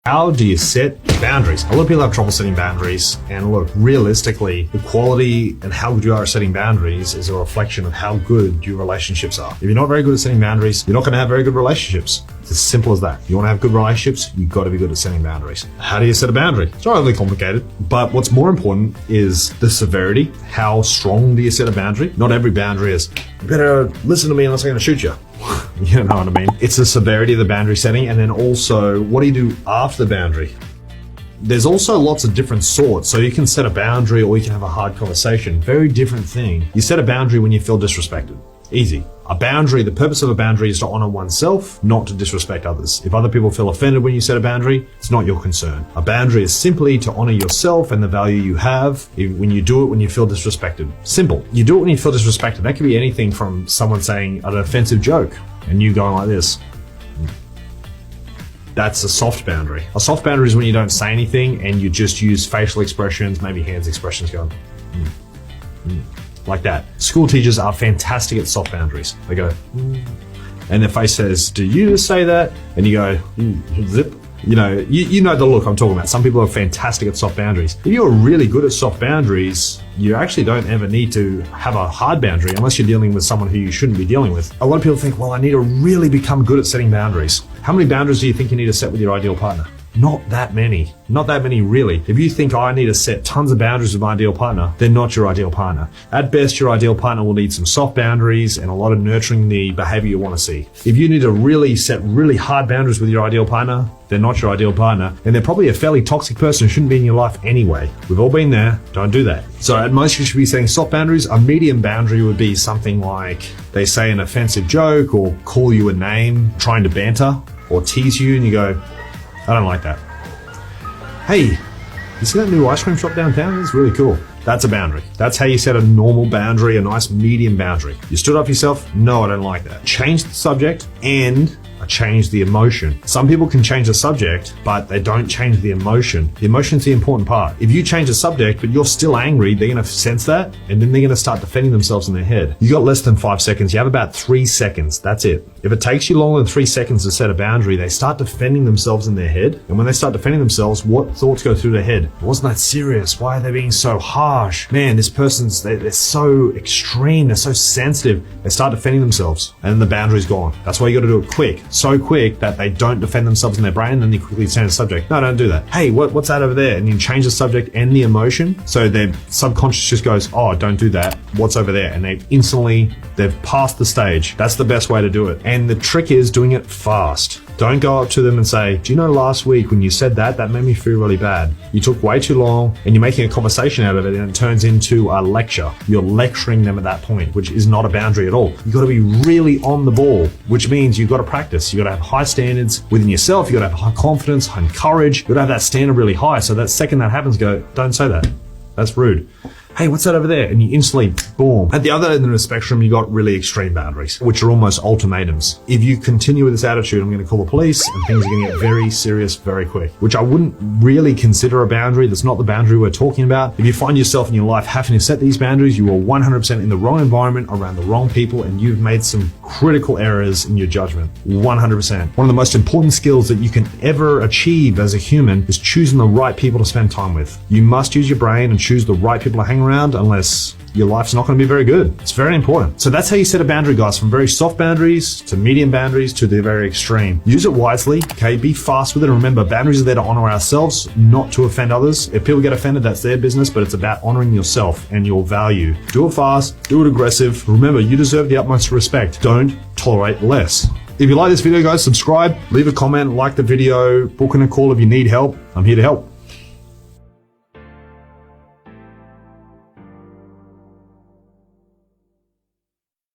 How do you set boundaries? A lot of people have trouble setting boundaries, and look, realistically, the quality and how good you are at setting boundaries is a reflection of how good your relationships are. If you're not very good at setting boundaries, you're not going to have very good relationships. It's as simple as that. You want to have good relationships, you've got to be good at setting boundaries. How do you set a boundary? It's not overly complicated, but what's more important is the severity. How strong do you set a boundary? Not every boundary is, you better listen to me unless I'm going to shoot you. You know what I mean? It's the severity of the boundary setting, and then also, what do you do after the boundary? There's also lots of different sorts. So you can set a boundary or you can have a hard conversation. Very different thing. You set a boundary when you feel disrespected. Easy. A boundary, the purpose of a boundary is to honor oneself, not to disrespect others. If other people feel offended when you set a boundary, it's not your concern. A boundary is simply to honor yourself and the value you have when you do it when you feel disrespected. Simple. You do it when you feel disrespected. That could be anything from someone saying an offensive joke and you going like this. That's a soft boundary. A soft boundary is when you don't say anything and you just use facial expressions, maybe hands expressions going, like that. School teachers are fantastic at soft boundaries. They go, and their face says, "Did you just say that?" And you go, zip. You know the look I'm talking about. Some people are fantastic at soft boundaries. If you're really good at soft boundaries, you actually don't ever need to have a hard boundary unless you're dealing with someone who you shouldn't be dealing with. A lot of people think, well, I need to really become good at setting boundaries. How many boundaries do you think you need to set with your ideal partner? Not that many. Not that many, really. If you think, I need to set tons of boundaries with my ideal partner, they're not your ideal partner. At best, your ideal partner will need some soft boundaries and a lot of nurturing the behavior you want to see. If you need to really set really hard boundaries with your ideal partner, they're not your ideal partner, and they're probably a fairly toxic person who shouldn't be in your life anyway. We've all been there. Don't do that. So at most, you should be setting soft boundaries. A medium boundary would be something like they say an offensive joke or call you a name, trying to banter or tease you, and you go, I don't like that. Hey, you see that new ice cream shop downtown? It's really cool. That's a boundary. That's how you set a normal boundary, a nice medium boundary. You stood up for yourself? No, I don't like that. Change the subject and change the emotion. Some people can change the subject, but they don't change the emotion. The emotion's the important part. If you change the subject, but you're still angry, they're going to sense that, and then they're going to start defending themselves in their head. You got less than 5 seconds. You have about 3 seconds. That's it. If it takes you longer than 3 seconds to set a boundary, they start defending themselves in their head. And when they start defending themselves, what thoughts go through their head? It wasn't that serious. Why are they being so harsh? Man, this person's, they're so extreme. They're so sensitive. They start defending themselves, and the boundary's gone. That's why you got to do it quick. So quick that they don't defend themselves in their brain, and then you quickly change the subject. No, don't do that. Hey, what's that over there? And you change the subject and the emotion. So their subconscious just goes, oh, don't do that. What's over there? And they've passed the stage. That's the best way to do it. And the trick is doing it fast. Don't go up to them and say, do you know last week when you said that made me feel really bad. You took way too long, and you're making a conversation out of it, and it turns into a lecture. You're lecturing them at that point, which is not a boundary at all. You got to be really on the ball, which means you've got to practice. You got to have high standards within yourself. You got to have high confidence, high courage. You got to have that standard really high. So that second that happens, go, don't say that. That's rude. Hey, what's that over there? And you instantly, boom. At the other end of the spectrum, you got really extreme boundaries, which are almost ultimatums. If you continue with this attitude, I'm going to call the police, and things are going to get very serious very quick, which I wouldn't really consider a boundary. That's not the boundary we're talking about. If you find yourself in your life having to set these boundaries, you are 100% in the wrong environment, around the wrong people, and you've made some critical errors in your judgment. 100%. One of the most important skills that you can ever achieve as a human is choosing the right people to spend time with. You must use your brain and choose the right people to hang around, unless your life's not going to be very good. It's very important. So that's how you set a boundary, guys, from very soft boundaries to medium boundaries to the very extreme. Use it wisely, okay? Be fast with it. And remember, boundaries are there to honor ourselves, not to offend others. If people get offended, that's their business, but it's about honoring yourself and your value. Do it fast, do it aggressive. Remember, you deserve the utmost respect. Don't tolerate less. If you like this video, guys, subscribe, leave a comment, like the video, book in a call if you need help. I'm here to help.